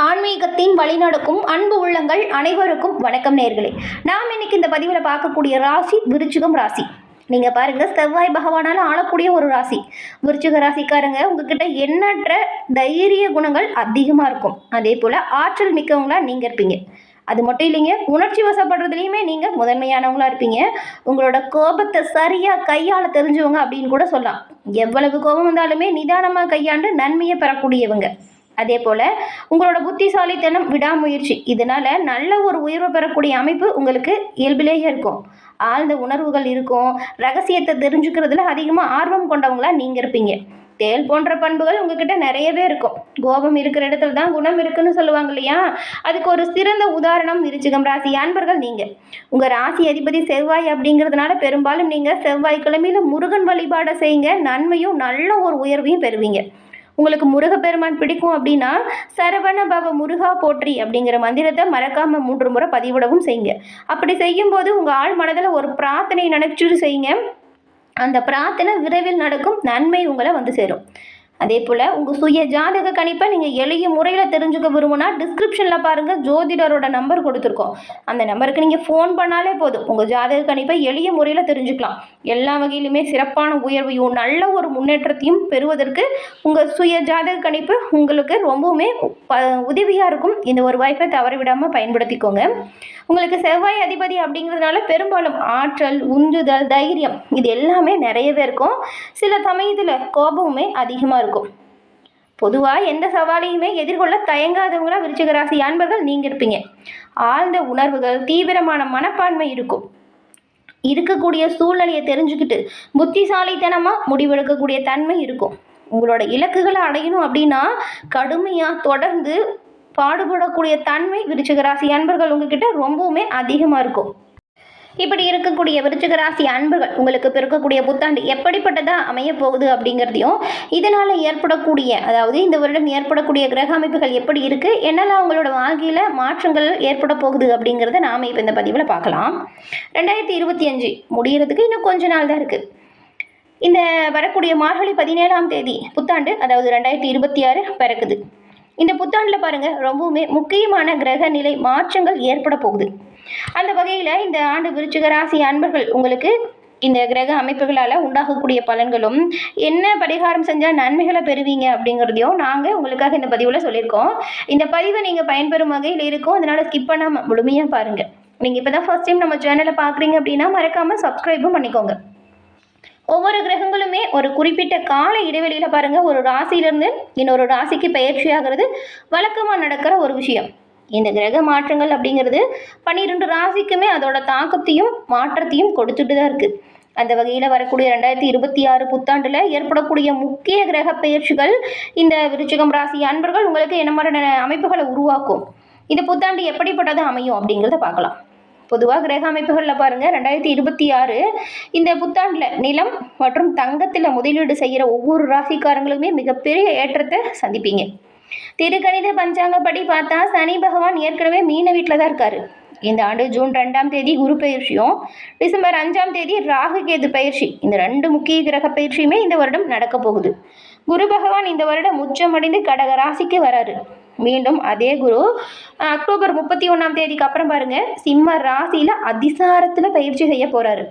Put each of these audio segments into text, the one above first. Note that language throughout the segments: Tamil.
ஆன்மீகத்தின் வழிநடக்கும் அன்பு உள்ளங்கள் அனைவருக்கும் வணக்கம் நேர்களே. நாம் இன்னைக்கு இந்த பதிவில் பார்க்கக்கூடிய ராசி விருச்சிகம் ராசி. நீங்கள் பாருங்கள், செவ்வாய் பகவானால் ஆளக்கூடிய ஒரு ராசி விருச்சிக ராசிக்காரங்க. உங்ககிட்ட எண்ணற்ற தைரிய குணங்கள் அதிகமாக இருக்கும். அதே போல் ஆற்றல் மிக்கவங்களா நீங்கள் இருப்பீங்க. அது மட்டும் இல்லைங்க, உணர்ச்சி வசப்படுறதுலையுமே நீங்கள் முதன்மையானவங்களா இருப்பீங்க. உங்களோட கோபத்தை சரியாக கையாள தெரிஞ்சவங்க அப்படின்னு கூட சொல்லலாம். எவ்வளவு கோபம் வந்தாலுமே நிதானமாக கையாண்டு நன்மையை பெறக்கூடியவங்க. அதே போல் உங்களோட புத்திசாலித்தனம், விடாமுயற்சி, இதனால் நல்ல ஒரு உயர்வு பெறக்கூடிய அமைப்பு உங்களுக்கு இயல்பிலேயே இருக்கும். ஆழ்ந்த உணர்வுகள் இருக்கும். ரகசியத்தை தெரிஞ்சுக்கிறதுல அதிகமாக ஆர்வம் கொண்டவங்களா நீங்கள் இருப்பீங்க. தேல் போன்ற பண்புகள் உங்ககிட்ட நிறையவே இருக்கும். கோபம் இருக்கிற இடத்துல தான் குணம் இருக்குன்னு சொல்லுவாங்க இல்லையா? அதுக்கு ஒரு சிறந்த உதாரணம் விருச்சிகம் ராசி அன்பர்கள் நீங்கள். உங்கள் ராசி அதிபதி செவ்வாய் அப்படிங்கிறதுனால பெரும்பாலும் நீங்கள் செவ்வாய்க்கிழமையில் முருகன் வழிபாடை செய்யுங்க. நன்மையும் நல்ல ஒரு உயர்வையும் பெறுவீங்க. உங்களுக்கு முருகப்பெருமான் பிடிக்கும் அப்படின்னா சரவண பவ முருகா போற்றி அப்படிங்கிற மந்திரத்தை மறக்காம 3 முறை பதிவிடவும் செய்யுங்க. அப்படி செய்யும்போது உங்கள் ஆள் மனதில் ஒரு பிரார்த்தனை நினைச்சிட்டு செய்யுங்க. அந்த பிரார்த்தனை விரைவில் நடக்கும். நன்மை உங்களை வந்து சேரும். அதே போல் உங்கள் சுய ஜாதக கணிப்பை நீங்கள் எளிய முறையில் தெரிஞ்சுக்க விரும்புனா டிஸ்கிரிப்ஷனில் பாருங்கள், ஜோதிடரோட நம்பர் கொடுத்துருக்கோம். அந்த நம்பருக்கு நீங்கள் ஃபோன் பண்ணாலே போதும். உங்கள் ஜாதக கணிப்பை எளிய முறையில் தெரிஞ்சுக்கலாம். எல்லா வகையிலுமே சிறப்பான உயர்வையும் நல்ல ஒரு முன்னேற்றத்தையும் பெறுவதற்கு உங்கள் சுய ஜாதக கணிப்பு உங்களுக்கு ரொம்பவுமே உதவியாக இருக்கும். இந்த ஒரு வாய்ப்பை தவறவிடாமல் பயன்படுத்திக்கோங்க. உங்களுக்கு செவ்வாய் அதிபதி அப்படிங்கிறதுனால பெரும்பாலும் ஆற்றல், உந்துதல், தைரியம் இது எல்லாமே நிறையவே இருக்கும். சில சமயத்தில் கோபமுமே அதிகமாக இருக்கும். பொதுவாக எந்த சவாலையுமே எதிர்கொள்ள தயங்காதவங்களா விருச்சிக ராசி அன்பர்கள் நீங்கள் இருப்பீங்க. ஆழ்ந்த உணர்வுகள், தீவிரமான மனப்பான்மை இருக்கும். இருக்கக்கூடிய சூழ்நிலையை தெரிஞ்சுக்கிட்டு புத்திசாலித்தனமாக முடிவெடுக்கக்கூடிய தன்மை இருக்கும். உங்களோட இலக்குகளை அடையணும் அப்படின்னா கடுமையாக தொடர்ந்து பாடுபடக்கூடிய தன்மை விருச்சிக ராசி அன்பர்கள் உங்ககிட்ட ரொம்பவுமே அதிகமாக இருக்கும். இப்படி இருக்கக்கூடிய விருச்சிக ராசி அன்பர்கள் உங்களுக்கு பிறக்கக்கூடிய புத்தாண்டு எப்படிப்பட்டதாக அமைய போகுது அப்படிங்கிறதையும், இதனால் ஏற்படக்கூடிய, அதாவது இந்த வருடம் ஏற்படக்கூடிய கிரக அமைப்புகள் எப்படி இருக்குது, என்னெல்லாம் அவங்களோட வாழ்க்கையில் மாற்றங்கள் ஏற்பட போகுது அப்படிங்கிறத நாம் இப்போ இந்த பதிவில் பார்க்கலாம். 2025 முடிகிறதுக்கு இன்னும் கொஞ்ச நாள் தான் இருக்குது. இந்த வரக்கூடிய மார்கழி 17ஆம் தேதி புத்தாண்டு, அதாவது 2026 பிறக்குது. இந்த புத்தாண்டில் பாருங்கள், ரொம்பவுமே முக்கியமான கிரக நிலை மாற்றங்கள் ஏற்பட போகுது. அந்த வகையில் இந்த ஆண்டு விருச்சிக ராசி அன்பர்கள் உங்களுக்கு இந்த கிரக அமைப்புகளால் உண்டாகக்கூடிய பலன்களும், என்ன பரிகாரம் செஞ்சால் நன்மைகளை பெறுவீங்க அப்படிங்கிறதையும் நாங்கள் உங்களுக்காக இந்த பதிவில் சொல்லியிருக்கோம். இந்த பதிவை நீங்கள் பயன்பெறும் வகையில் இருக்கும். அதனால் ஸ்கிப் பண்ணாமல் முழுமையாக பாருங்கள். நீங்கள் இப்போ தான் ஃபர்ஸ்ட் டைம் நம்ம சேனலை பார்க்குறீங்க அப்படின்னா மறக்காமல் சப்ஸ்கிரைபும் பண்ணிக்கோங்க. ஒவ்வொரு கிரகங்களுமே ஒரு குறிப்பிட்ட கால இடைவெளியில் பாருங்கள் ஒரு ராசியிலேருந்து இன்னொரு ராசிக்கு பயிற்சி ஆகிறது வழக்கமாக நடக்கிற ஒரு விஷயம். இந்த கிரக மாற்றங்கள் அப்படிங்கிறது 12 ராசிக்குமே அதோட தாக்கத்தையும் மாற்றத்தையும் கொடுத்துட்டு தான் இருக்குது. அந்த வகையில் வரக்கூடிய 2026 புத்தாண்டில் ஏற்படக்கூடிய முக்கிய கிரக பயிற்சிகள் இந்த விருச்சிகம் ராசி அன்பர்கள் உங்களுக்கு என்ன மாதிரியான அமைப்புகளை உருவாக்கும், இந்த புத்தாண்டு எப்படிப்பட்டது அமையும் அப்படிங்கிறத பார்க்கலாம். பொதுவாக கிரக அமைப்புகளில் பாருங்கள், 2026 இந்த புத்தாண்டில் நிலம் மற்றும் தங்கத்தில் முதலீடு செய்கிற ஒவ்வொரு ராசிக்காரங்களுமே மிகப்பெரிய ஏற்றத்தை சந்திப்பீங்க. திருக்கணித பஞ்சாங்கப்படி பார்த்தா சனி பகவான் ஏற்கனவே மீன வீட்டில் தான் இருக்காரு. இந்த ஆண்டு ஜூன் 2ஆம் தேதி குரு பயிற்சியும், டிசம்பர் 5ஆம் தேதி ராகு கேது பயிற்சி, இந்த 2 முக்கிய கிரக பயிற்சியுமே இந்த வருடம் நடக்க போகுது. குரு பகவான் இந்த வருடம் உச்சமடைந்து கடக ராசிக்கு வராரு. மீண்டும் அதே குரு அக்டோபர் 31ஆம் தேதிக்கு அப்புறம் பாருங்கள் சிம்ம ராசியில் அதிசாரத்தில் பயிற்சி செய்ய போகிறாரு.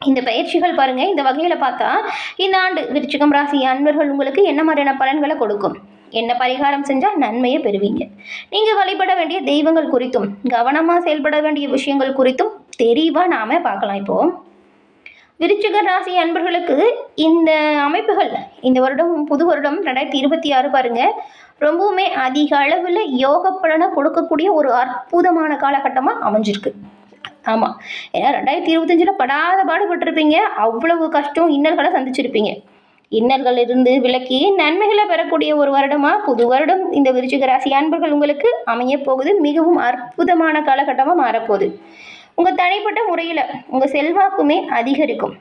இந்த பயிற்சிகள் பாருங்கள், இந்த வகையில் பார்த்தா இந்த ஆண்டு விருச்சிகம் ராசி அன்பர்கள் உங்களுக்கு என்ன மாதிரியான பலன்களை கொடுக்கும், என்ன பரிகாரம் செஞ்சால் நன்மையை பெறுவீங்க, நீங்கள் வழிபட வேண்டிய தெய்வங்கள் குறித்தும் கவனமாக செயல்பட வேண்டிய விஷயங்கள் குறித்தும் தெளிவாக நாம் பார்க்கலாம். இப்போது விருச்சிக ராசி அன்பர்களுக்கு இந்த அமைப்புகள் இந்த வருடம், புது வருடம் 2026 பாருங்கள் ரொம்பவுமே அதிக அளவில் யோக பலனை கொடுக்கக்கூடிய ஒரு அற்புதமான காலகட்டமாக அமைஞ்சிருக்கு. ஆமாம், ஏன்னா 2025 படாத பாடுபட்டிருப்பீங்க. அவ்வளவு கஷ்டம், இன்னல்களை சந்திச்சிருப்பீங்க. இன்னல்கள் இருந்து விலக்கி நன்மைகளை பெறக்கூடிய ஒரு வருடமாக புது வருடம் இந்த விருச்சிக ராசி அன்பர்கள் உங்களுக்கு அமைய போகுது. மிகவும் அற்புதமான காலகட்டமாக மாறப்போகுது. உங்கள் தனிப்பட்ட முறையில் உங்கள் செல்வாக்குமே அதிகரிக்கும்.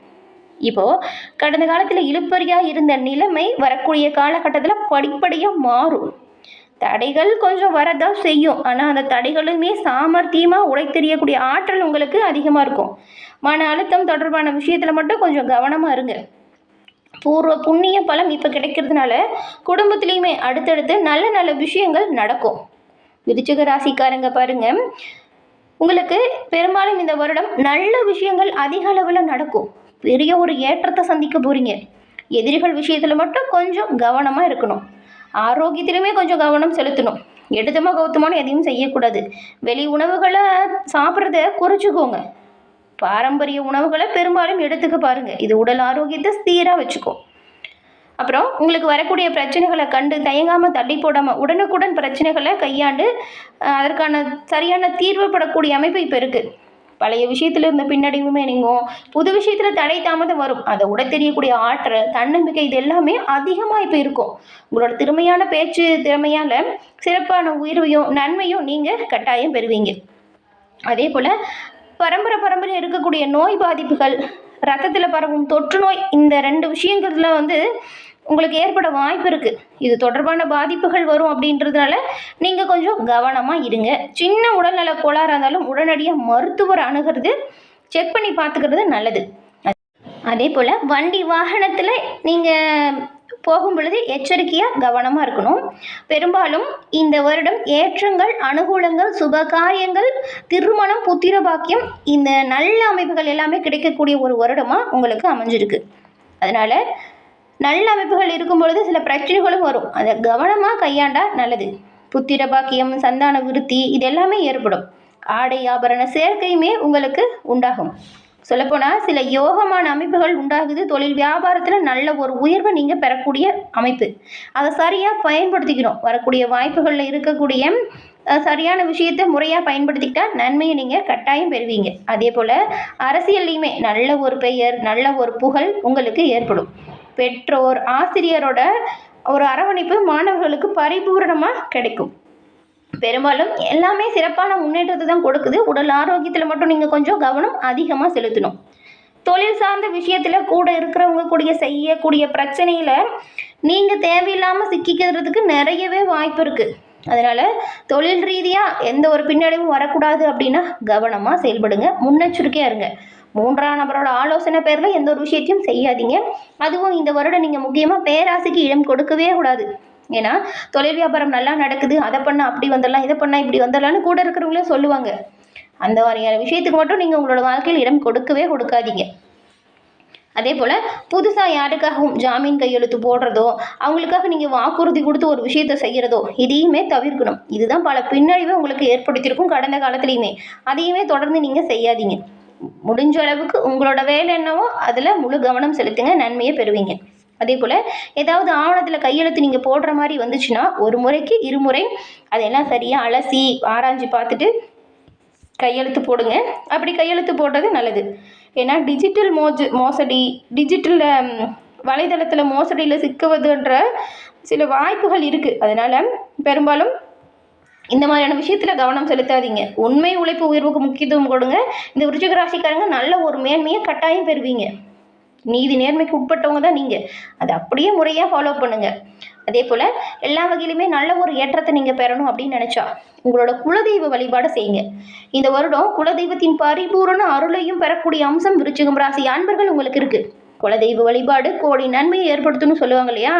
இப்போது கடந்த காலத்தில் இழுப்பறியாக இருந்த நிலைமை வரக்கூடிய காலகட்டத்தில் படிப்படியாக மாறும். தடைகள் கொஞ்சம் வரதான் செய்யும், ஆனால் அந்த தடைகளுமே சாமர்த்தியமாக உடைத்தெறியக்கூடிய ஆற்றல் உங்களுக்கு அதிகமாக இருக்கும். மன அழுத்தம் தொடர்பான விஷயத்தில் மட்டும் கொஞ்சம் கவனமாக இருங்க. பூர்வ புண்ணிய பலம் இப்போ கிடைக்கிறதுனால குடும்பத்திலையுமே அடுத்தடுத்து நல்ல நல்ல விஷயங்கள் நடக்கும். விருச்சிக ராசிக்காரங்க பாருங்க, உங்களுக்கு பெரும்பாலும் இந்த வருடம் நல்ல விஷயங்கள் அதிக அளவில் நடக்கும். பெரிய ஒரு ஏற்றத்தை சந்திக்க போறீங்க. எதிரிகள் விஷயத்தில் மட்டும் கொஞ்சம் கவனமாக இருக்கணும். ஆரோக்கியத்திலுமே கொஞ்சம் கவனம் செலுத்தணும். எடுத்தமா கௌத்தமான எதையும் செய்யக்கூடாது. வெளி உணவுகளை சாப்பிட்றத குறைச்சிக்கோங்க. பாரம்பரிய உணவுகளை பெரும்பாலும் எடுத்துக்க பாருங்க. இது உடல் ஆரோக்கியத்தை சீராக வச்சுக்கும். அப்புறம் உங்களுக்கு வரக்கூடிய பிரச்சனைகளை கண்டு தயங்காமல் தள்ளி போடாமல் உடனுக்குடன் பிரச்சனைகளை கையாண்டு அதற்கான சரியான தீர்வு படக்கூடிய அமைப்பு இப்போ இருக்குது. பழைய விஷயத்தில் இருந்த பின்னடைவுமே நீங்கும். புது விஷயத்தில் தடை தாமதம் வரும். அதை உட தெரியக்கூடிய ஆற்றல், தன்னம்பிக்கை, இது எல்லாமே அதிகமாக இப்போ இருக்கும். உங்களோட திறமையான பேச்சு திறமையால் சிறப்பான உயர்வையும் நன்மையும் நீங்கள் கட்டாயம் பெறுவீங்க. அதே போல் பரம்பரை இருக்கக்கூடிய நோய் பாதிப்புகள், ரத்தத்தில் பரவும் தொற்று நோய், இந்த 2 விஷயங்கள்ல உங்களுக்கு ஏற்பட வாய்ப்பு இருக்குது. இது தொடர்பான பாதிப்புகள் வரும். அப்படின்றதுனால நீங்கள் கொஞ்சம் கவனமாக இருங்க. சின்ன உடல்நல கோளாறாக இருந்தாலும் உடனடியாக மருத்துவர் அணுகிறது, செக் பண்ணி பார்த்துக்கிறது நல்லது. அதே போல் வண்டி வாகனத்தில் நீங்கள் போகும் பொழுது எச்சரிக்கையாக கவனமாக இருக்கணும். பெரும்பாலும் இந்த வருடம் ஏற்றங்கள், அனுகூலங்கள், சுபகாரியங்கள், திருமணம், புத்திர பாக்கியம், இந்த நல்ல அமைப்புகள் எல்லாமே கிடைக்கக்கூடிய ஒரு வருடமாக உங்களுக்கு அமைஞ்சிருக்கு. அதனால் நல்ல அமைப்புகள் இருக்கும் பொழுது சில பிரச்சனைகளும் வரும். அதை கவனமாக கையாண்டா நல்லது. புத்திர பாக்கியம், சந்தான விருத்தி, இது எல்லாமே ஏற்படும். ஆடை ஆபரண சேர்க்கையுமே உங்களுக்கு உண்டாகும். சொல்லப்போனால் சில யோகமான அமைப்புகள் உண்டாகுது. தொழில் வியாபாரத்தில் நல்ல ஒரு உயர்வை நீங்கள் பெறக்கூடிய அமைப்பு. அதை சரியாக பயன்படுத்திக்கணும். வரக்கூடிய வாய்ப்புகளில் இருக்கக்கூடிய சரியான விஷயத்தை முறையாக பயன்படுத்திக்கிட்டா நன்மையை நீங்கள் கட்டாயம் பெறுவீங்க. அதே போல் அரசியல்லையுமே நல்ல ஒரு பெயர், நல்ல ஒரு புகழ் உங்களுக்கு ஏற்படும். பெற்றோர், ஆசிரியரோட ஒரு அரவணைப்பு மாணவர்களுக்கு பரிபூரணமாக கிடைக்கும். பெரும்பாலும் எல்லாமே சிறப்பான முன்னேற்றத்தை தான் கொடுக்குது. உடல் ஆரோக்கியத்தில் மட்டும் நீங்கள் கொஞ்சம் கவனம் அதிகமாக செலுத்தணும். தொழில் சார்ந்த விஷயத்தில் கூட இருக்கிறவங்க செய்யக்கூடிய பிரச்சனையில் நீங்கள் தேவையில்லாமல் சிக்கிக்கிறதுக்கு நிறையவே வாய்ப்பு இருக்குது. அதனால் தொழில் ரீதியாக எந்த ஒரு பின்னடைவும் வரக்கூடாது அப்படின்னா கவனமாக செயல்படுங்க. முன்னெச்சரிக்கையாக இருங்க. 3ஆம் நபரோட ஆலோசனை பேரில் எந்த ஒரு விஷயத்தையும் செய்யாதீங்க. அதுவும் இந்த வருடம் நீங்கள் முக்கியமாக பேராசைக்கு இடம் கொடுக்கவே கூடாது. ஏன்னா தொழில் வியாபாரம் நல்லா நடக்குது, அதை பண்ணால் அப்படி வந்துடலாம், இதை பண்ணால் இப்படி வந்துடலான்னு கூட இருக்கிறவங்களே சொல்லுவாங்க. அந்த மாதிரியான விஷயத்துக்கு மட்டும் நீங்கள் உங்களோட வாழ்க்கையில் இடம் கொடுக்கவே கொடுக்காதீங்க. அதே போல் புதுசாக யாருக்காகவும் ஜாமீன் கையெழுத்து போடுறதோ, அவங்களுக்காக நீங்கள் வாக்குறுதி கொடுத்து ஒரு விஷயத்தை செய்கிறதோ, இதையுமே தவிர்க்கணும். இதுதான் பல பின்னடைவை உங்களுக்கு ஏற்படுத்தியிருக்கும் கடந்த காலத்துலேயுமே. அதையுமே தொடர்ந்து நீங்கள் செய்யாதீங்க. முடிஞ்ச அளவுக்கு உங்களோட வேலை என்னவோ அதில் முழு கவனம் செலுத்துங்க, நன்மையை பெறுவீங்க. அதே போல் ஏதாவது ஆவணத்தில் கையெழுத்து நீங்கள் போடுற மாதிரி வந்துச்சுன்னா ஒரு முறைக்கு 2 முறை அதெல்லாம் சரியாக அலசி ஆராய்ஞ்சு பார்த்துட்டு கையெழுத்து போடுங்க. அப்படி கையெழுத்து போடுறது நல்லது. ஏன்னா டிஜிட்டல் மோசடி, டிஜிட்டல் வலைதளத்தில் மோசடியில் சிக்குவதுன்ற சில வாய்ப்புகள் இருக்குது. அதனால் பெரும்பாலும் இந்த மாதிரியான விஷயத்தில் கவனம் செலுத்தாதீங்க. உண்மை உழைப்பு உயர்வுக்கு முக்கியத்துவம் கொடுங்க. இந்த விருச்சிக ராசிக்காரங்க நல்ல ஒரு மேன்மையை கட்டாயம் பெறுவீங்க. நீதி நேர்மைக்கு உட்பட்டவங்க தான் நீங்கள். அதை அப்படியே முறையாக ஃபாலோ பண்ணுங்கள். அதே போல் எல்லா வகையிலுமே நல்ல ஒரு ஏற்றத்தை நீங்கள் பெறணும் அப்படின்னு நினச்சா உங்களோட குலதெய்வ வழிபாடு செய்யுங்க. இந்த வருடம் குலதெய்வத்தின் பரிபூரண அருளையும் பெறக்கூடிய அம்சம் விருச்சிகம் ராசி அன்பர்கள் உங்களுக்கு இருக்குது. குலதெய்வ வழிபாடு கோடி நன்மையை ஏற்படுத்தும்னு சொல்லுவாங்க இல்லையா,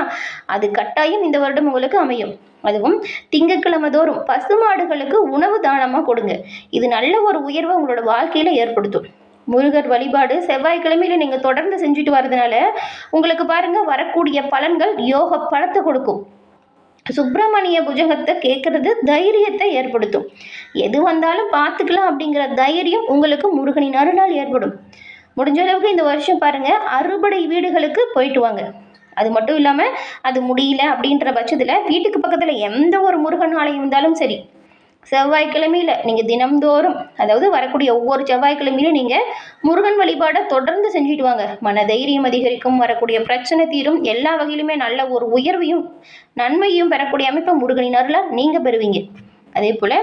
அது கட்டாயம் இந்த வருடம் உங்களுக்கு அமையும். அதுவும் திங்கட்கிழமை தோறும் பசுமாடுகளுக்கு உணவு தானமாக கொடுங்க. இது நல்ல ஒரு உயர்வை உங்களோட வாழ்க்கையில் ஏற்படுத்தும். முருகர் வழிபாடு செவ்வாய்க்கிழமையில நீங்கள் தொடர்ந்து செஞ்சுட்டு வர்றதுனால உங்களுக்கு பாருங்கள் வரக்கூடிய பலன்கள் யோக பலத்தை கொடுக்கும். சுப்பிரமணிய புஜகத்தை கேட்கறது தைரியத்தை ஏற்படுத்தும். எது வந்தாலும் பார்த்துக்கலாம் அப்படிங்கிற தைரியம் உங்களுக்கு முருகனின் அருளால் ஏற்படும். முடிஞ்ச அளவுக்கு இந்த வருஷம் பாருங்கள் அறுபடை வீடுகளுக்கு போயிட்டு வாங்க. அது மட்டும் இல்லாமல் அது முடியல அப்படின்ற பட்சத்தில் வீட்டுக்கு பக்கத்தில் எந்த ஒரு முருகன் ஆலயம் இருந்தாலும் சரி, செவ்வாய்க்கிழமையில் நீங்கள் தினம்தோறும், அதாவது வரக்கூடிய ஒவ்வொரு செவ்வாய்க்கிழமையிலும் நீங்கள் முருகன் வழிபாடை தொடர்ந்து செஞ்சுட்டு வாங்க. மன தைரியம் அதிகரிக்கும், வரக்கூடிய பிரச்சனை தீரும், எல்லா வகையிலுமே நல்ல ஒரு உயர்வையும் நன்மையும் பெறக்கூடிய அமைப்பை முருகனின் அருளால் நீங்கள் பெறுவீங்க. அதே போல்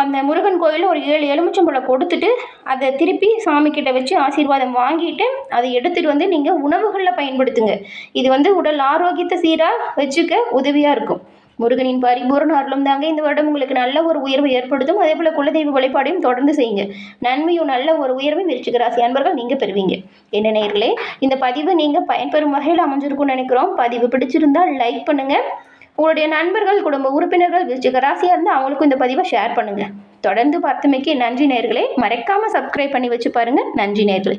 அந்த முருகன் கோயிலில் ஒரு 7 எலுமிச்சம்பழம் கொடுத்துட்டு அதை திருப்பி சாமிக்கிட்ட வச்சு ஆசீர்வாதம் வாங்கிட்டு அதை எடுத்துகிட்டு வந்து நீங்கள் உணவுகளில் பயன்படுத்துங்க. இது உடல் ஆரோக்கியத்தை சீராக வச்சுக்க உதவியாக இருக்கும். முருகனின் பரிபூரண அருளும் தாங்க இந்த வருடம் உங்களுக்கு நல்ல ஒரு உயர்வை ஏற்படுத்தும். அதே போல் குலதெய்வ வழிபாடையும் தொடர்ந்து செய்யுங்க. நன்மையும் நல்ல ஒரு உயர்வையும் விருச்சிக ராசி அன்பர்கள் நீங்கள் பெறுவீங்க. என்ன நேயர்களே, இந்த பதிவு நீங்கள் பயன்பெறும் வகையில் அமைஞ்சிருக்கும்னு நினைக்கிறோம். பதிவு பிடிச்சிருந்தால் லைக் பண்ணுங்கள். உங்களுடைய நண்பர்கள் குடும்ப உறுப்பினர்கள் விருச்சிக ராசியாக இருந்தால் அவங்களுக்கும் இந்த பதிவை ஷேர் பண்ணுங்கள். தொடர்ந்து பார்த்தமைக்கு நன்றி நேயர்களே. மறக்காமல் சப்ஸ்கிரைப் பண்ணி வச்சு பாருங்கள். நன்றி நேயர்களே.